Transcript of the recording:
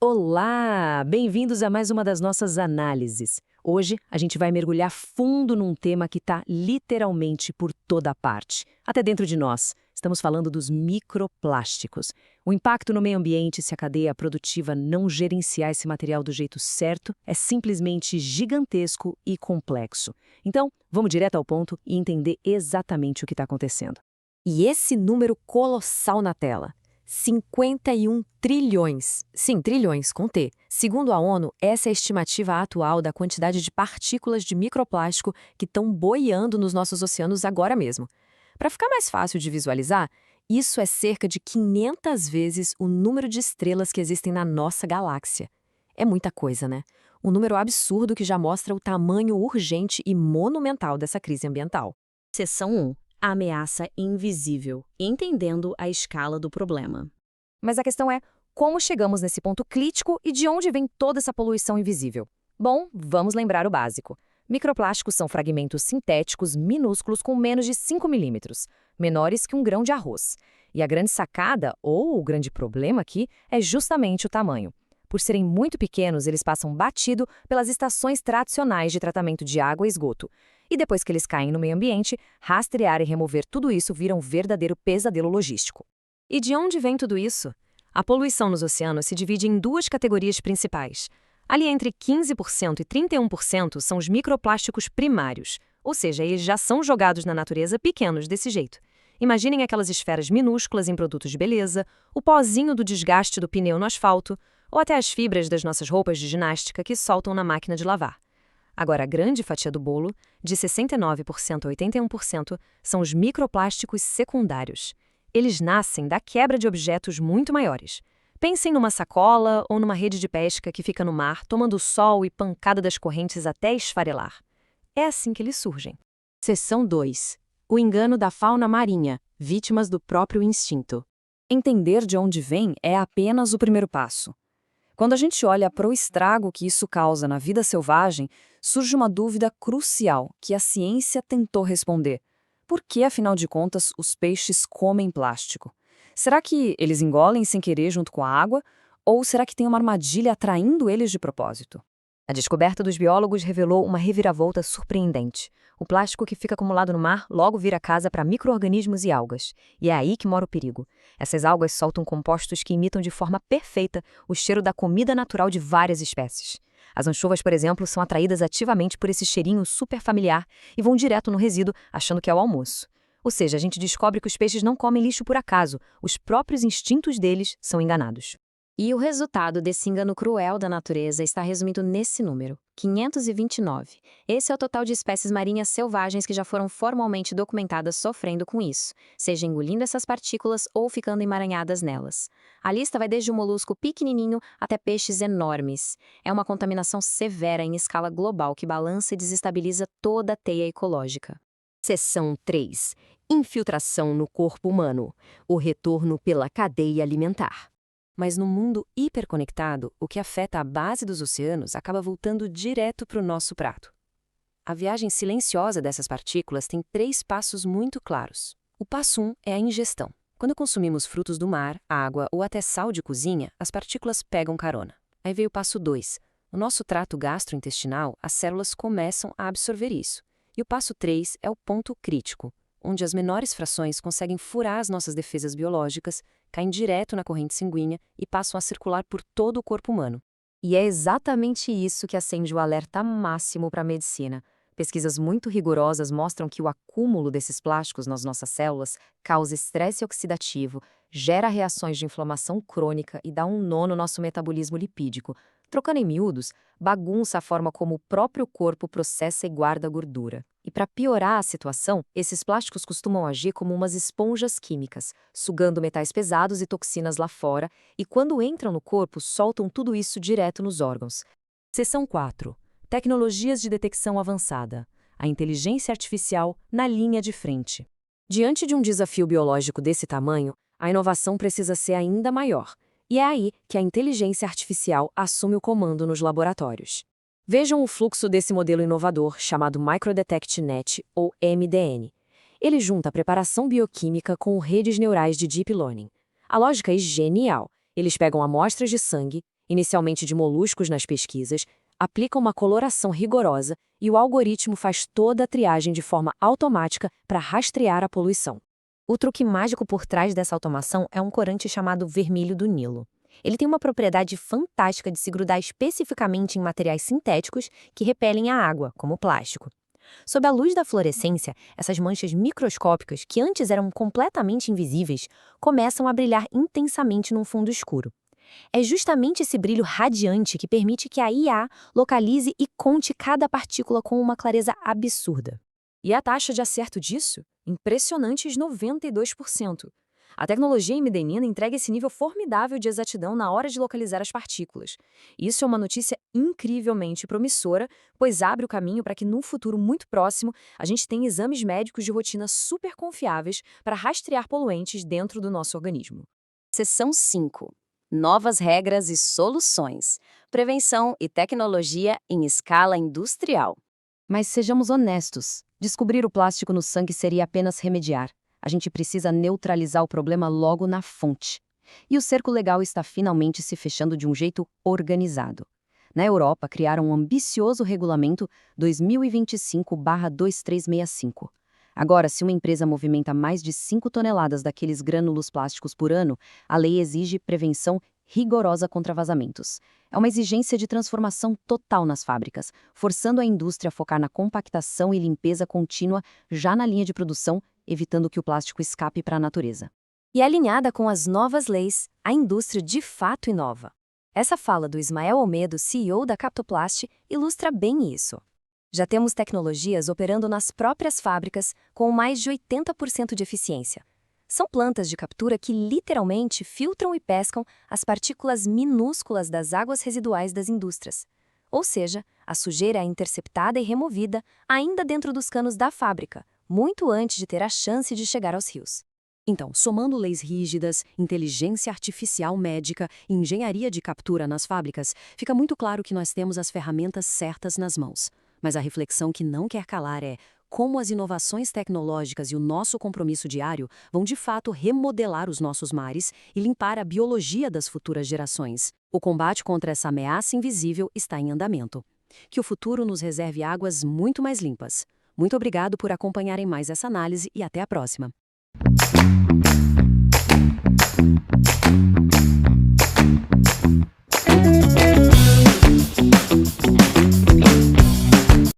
Olá! Bem-vindos a mais uma das nossas análises. Hoje a gente vai mergulhar fundo num tema que está literalmente por toda parte, até dentro de nós. Estamos falando dos microplásticos. O impacto no meio ambiente se a cadeia produtiva não gerenciar esse material do jeito certo é simplesmente gigantesco e complexo. Então, vamos direto ao ponto e entender exatamente o que está acontecendo. E esse número colossal na tela, 51 trilhões. Sim, trilhões, com T. Segundo a ONU, essa é a estimativa atual da quantidade de partículas de microplástico que estão boiando nos nossos oceanos agora mesmo. Para ficar mais fácil de visualizar, isso é cerca de 500 vezes o número de estrelas que existem na nossa galáxia. É muita coisa, né? Um número absurdo que já mostra o tamanho urgente e monumental dessa crise ambiental. Seção 1. A ameaça invisível, entendendo a escala do problema. Mas a questão é, como chegamos nesse ponto crítico e de onde vem toda essa poluição invisível? Bom, vamos lembrar o básico. Microplásticos são fragmentos sintéticos minúsculos com menos de 5 milímetros, menores que um grão de arroz. E a grande sacada, ou o grande problema aqui, é justamente o tamanho. Por serem muito pequenos, eles passam batido pelas estações tradicionais de tratamento de água e esgoto. E depois que eles caem no meio ambiente, rastrear e remover tudo isso vira um verdadeiro pesadelo logístico. E de onde vem tudo isso? A poluição nos oceanos se divide em duas categorias principais. Ali entre 15% e 31% são os microplásticos primários, ou seja, eles já são jogados na natureza pequenos desse jeito. Imaginem aquelas esferas minúsculas em produtos de beleza, o pozinho do desgaste do pneu no asfalto, ou até as fibras das nossas roupas de ginástica que soltam na máquina de lavar. Agora, a grande fatia do bolo, de 69% a 81%, são os microplásticos secundários. Eles nascem da quebra de objetos muito maiores. Pensem numa sacola ou numa rede de pesca que fica no mar, tomando sol e pancada das correntes até esfarelar. É assim que eles surgem. Seção 2. O engano da fauna marinha, vítimas do próprio instinto. Entender de onde vem é apenas o primeiro passo. Quando a gente olha para o estrago que isso causa na vida selvagem, surge uma dúvida crucial que a ciência tentou responder. Por que, afinal de contas, os peixes comem plástico? Será que eles engolem sem querer junto com a água? Ou será que tem uma armadilha atraindo eles de propósito? A descoberta dos biólogos revelou uma reviravolta surpreendente. O plástico que fica acumulado no mar logo vira casa para micro-organismos e algas. E é aí que mora o perigo. Essas algas soltam compostos que imitam de forma perfeita o cheiro da comida natural de várias espécies. As anchovas, por exemplo, são atraídas ativamente por esse cheirinho super familiar e vão direto no resíduo, achando que é o almoço. Ou seja, a gente descobre que os peixes não comem lixo por acaso, os próprios instintos deles são enganados. E o resultado desse engano cruel da natureza está resumido nesse número, 529. Esse é o total de espécies marinhas selvagens que já foram formalmente documentadas sofrendo com isso, seja engolindo essas partículas ou ficando emaranhadas nelas. A lista vai desde um molusco pequenininho até peixes enormes. É uma contaminação severa em escala global que balança e desestabiliza toda a teia ecológica. Seção 3. Infiltração no corpo humano. O retorno pela cadeia alimentar. Mas no mundo hiperconectado, o que afeta a base dos oceanos acaba voltando direto para o nosso prato. A viagem silenciosa dessas partículas tem 3 passos muito claros. O passo 1 é a ingestão. Quando consumimos frutos do mar, água ou até sal de cozinha, as partículas pegam carona. Aí veio o passo 2. No nosso trato gastrointestinal, as células começam a absorver isso. E o passo 3 é o ponto crítico, onde as menores frações conseguem furar as nossas defesas biológicas, caem direto na corrente sanguínea e passam a circular por todo o corpo humano. E é exatamente isso que acende o alerta máximo para a medicina. Pesquisas muito rigorosas mostram que o acúmulo desses plásticos nas nossas células causa estresse oxidativo, gera reações de inflamação crônica e dá um nó no nosso metabolismo lipídico. Trocando em miúdos, bagunça a forma como o próprio corpo processa e guarda gordura. E para piorar a situação, esses plásticos costumam agir como umas esponjas químicas, sugando metais pesados e toxinas lá fora, e quando entram no corpo, soltam tudo isso direto nos órgãos. Seção 4. Tecnologias de detecção avançada. A inteligência artificial na linha de frente. Diante de um desafio biológico desse tamanho, a inovação precisa ser ainda maior. E é aí que a inteligência artificial assume o comando nos laboratórios. Vejam o fluxo desse modelo inovador chamado MicroDetect-Net, ou MDN. Ele junta a preparação bioquímica com redes neurais de Deep Learning. A lógica é genial. Eles pegam amostras de sangue, inicialmente de moluscos nas pesquisas, aplica uma coloração rigorosa e o algoritmo faz toda a triagem de forma automática para rastrear a poluição. O truque mágico por trás dessa automação é um corante chamado vermelho do Nilo. Ele tem uma propriedade fantástica de se grudar especificamente em materiais sintéticos que repelem a água, como o plástico. Sob a luz da fluorescência, essas manchas microscópicas, que antes eram completamente invisíveis, começam a brilhar intensamente num fundo escuro. É justamente esse brilho radiante que permite que a IA localize e conte cada partícula com uma clareza absurda. E a taxa de acerto disso? Impressionantes 92%. A tecnologia em medenina entrega esse nível formidável de exatidão na hora de localizar as partículas. Isso é uma notícia incrivelmente promissora, pois abre o caminho para que, num futuro muito próximo, a gente tenha exames médicos de rotina super confiáveis para rastrear poluentes dentro do nosso organismo. Seção 5. Novas regras e soluções. Prevenção e tecnologia em escala industrial. Mas sejamos honestos, descobrir o plástico no sangue seria apenas remediar. A gente precisa neutralizar o problema logo na fonte. E o cerco legal está finalmente se fechando de um jeito organizado. Na Europa, criaram um ambicioso regulamento 2025/2365. Agora, se uma empresa movimenta mais de 5 toneladas daqueles grânulos plásticos por ano, a lei exige prevenção rigorosa contra vazamentos. É uma exigência de transformação total nas fábricas, forçando a indústria a focar na compactação e limpeza contínua já na linha de produção, evitando que o plástico escape para a natureza. E alinhada com as novas leis, a indústria de fato inova. Essa fala do Ismael Almedo, CEO da Captoplast, ilustra bem isso. Já temos tecnologias operando nas próprias fábricas com mais de 80% de eficiência. São plantas de captura que literalmente filtram e pescam as partículas minúsculas das águas residuais das indústrias. Ou seja, a sujeira é interceptada e removida ainda dentro dos canos da fábrica, muito antes de ter a chance de chegar aos rios. Então, somando leis rígidas, inteligência artificial médica e engenharia de captura nas fábricas, fica muito claro que nós temos as ferramentas certas nas mãos. Mas a reflexão que não quer calar é como as inovações tecnológicas e o nosso compromisso diário vão de fato remodelar os nossos mares e limpar a biologia das futuras gerações. O combate contra essa ameaça invisível está em andamento. Que o futuro nos reserve águas muito mais limpas. Muito obrigado por acompanharem mais essa análise e até a próxima.